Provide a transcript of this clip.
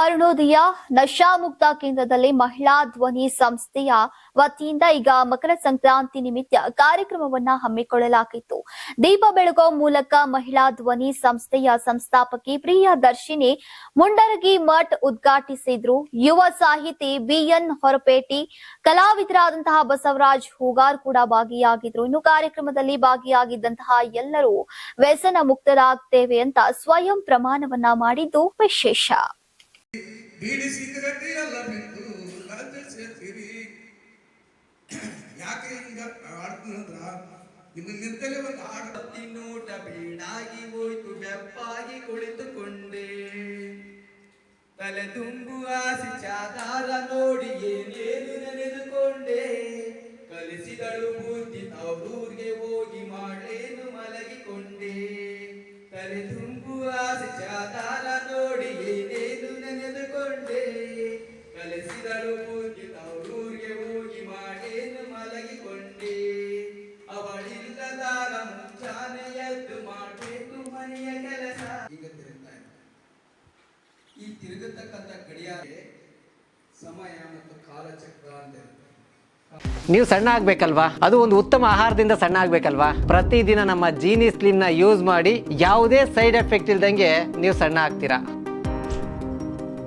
ಅರುಣೋದಯ ನಶಾಮುಕ್ತ ಕೇಂದ್ರದಲ್ಲಿ ಮಹಿಳಾ ಧ್ವನಿ ಸಂಸ್ಥೆಯ ವತಿಯಿಂದ ಈಗ ಮಕರ ಸಂಕ್ರಾಂತಿ ನಿಮಿತ್ತ ಕಾರ್ಯಕ್ರಮವನ್ನ ಹಮ್ಮಿಕೊಳ್ಳಲಾಗಿತ್ತು. ದೀಪ ಬೆಳಗೋ ಮೂಲಕ ಮಹಿಳಾ ಧ್ವನಿ ಸಂಸ್ಥೆಯ ಸಂಸ್ಥಾಪಕಿ ಪ್ರಿಯದರ್ಶಿನಿ ಮುಂಡರಗಿ ಮಠ್ ಉದ್ಘಾಟಿಸಿದ್ರು. ಯುವ ಸಾಹಿತಿ ಬಿಎನ್ ಹೊರಪೇಟಿ, ಕಲಾವಿದರಾದಂತಹ ಬಸವರಾಜ್ ಹೂಗಾರ್ ಕೂಡ ಭಾಗಿಯಾಗಿದ್ರು. ಇನ್ನು ಕಾರ್ಯಕ್ರಮದಲ್ಲಿ ಭಾಗಿಯಾಗಿದ್ದಂತಹ ಎಲ್ಲರೂ ವ್ಯಸನ ಮುಕ್ತರಾಗ್ತೇವೆ ಅಂತ ಸ್ವಯಂ ಪ್ರಮಾಣವನ್ನ ಮಾಡಿದ್ದು ವಿಶೇಷ. ಬೀಡಿ ಸಿಗರೇಟ್ ಎಲ್ಲ ಬಿಟ್ಟು ಸೇರ್ತೀರಿ. ಯಾಕೆ ಹಿಂಗ ಆಡ್ತೀನಂದ್ರ ನಿಮಗೆ ನಿಂತಲೇ ಒಂದು ಆಡತ್ತಿ ನೋಟ ಬೀಡಾಗಿ ಹೋಯ್ತು, ಬೆಪ್ಪಾಗಿ ಕುಳಿತುಕೊಂಡೆ. ತಲೆ ತುಂಬು ಆಸಿ ಚಾದಾರ ನೋಡಿ ಏನೇನು ನೆನೆದುಕೊಂಡೆ. ಕಲಿಸಿದಳು ಬುದ್ಧಿ ತವರೂರ್ಗೆ ಹೋಗಿ ಮಾಡೇನು ಮಲಗಿಕೊಂಡೆ. ತಲೆ ತುಂಬು ಆಸಿ ಚಾದಾರ ನೋಡಿ ಏನೇನು ನೆನೆದುಕೊಂಡೆ. ಕಲಿಸಿದಳು ಬುದ್ಧಿ ತವರೂರ್ಗೆ ಹೋಗಿ ಮಾಡೇನು ಮಲಗಿಕೊಂಡೆ. ಅವಳಿಲ್ಲದಾರ ಮುಂಚಾನೆ ಎದ್ದು ಮಾಡಬೇಕು ಮನೆಯ ಕೆಲಸ. ಈಗ ತಿರುಗ್ತಾ ಇದೆ. ಈ ತಿರುಗತಕ್ಕಂಥ ಗಡಿಯಾರೆ ಸಮಯ ಮತ್ತು ಕಾಲಚಕ್ರ ಅಂತ ಇರುತ್ತೆ. ನೀವು ಸಣ್ಣ ಆಗ್ಬೇಕಲ್ವಾ? ಅದು ಒಂದು ಉತ್ತಮ ಆಹಾರದಿಂದ ಸಣ್ಣ ಆಗ್ಬೇಕಲ್ವಾ? ಪ್ರತಿದಿನ ನಮ್ಮ ಜೀನಿ ಸ್ಲಿಮ್ ನ ಯೂಸ್ ಮಾಡಿ ಯಾವುದೇ ಸೈಡ್ ಎಫೆಕ್ಟ್ ಇಲ್ದಂಗೆ ನೀವು ಸಣ್ಣ ಆಗ್ತೀರಾ.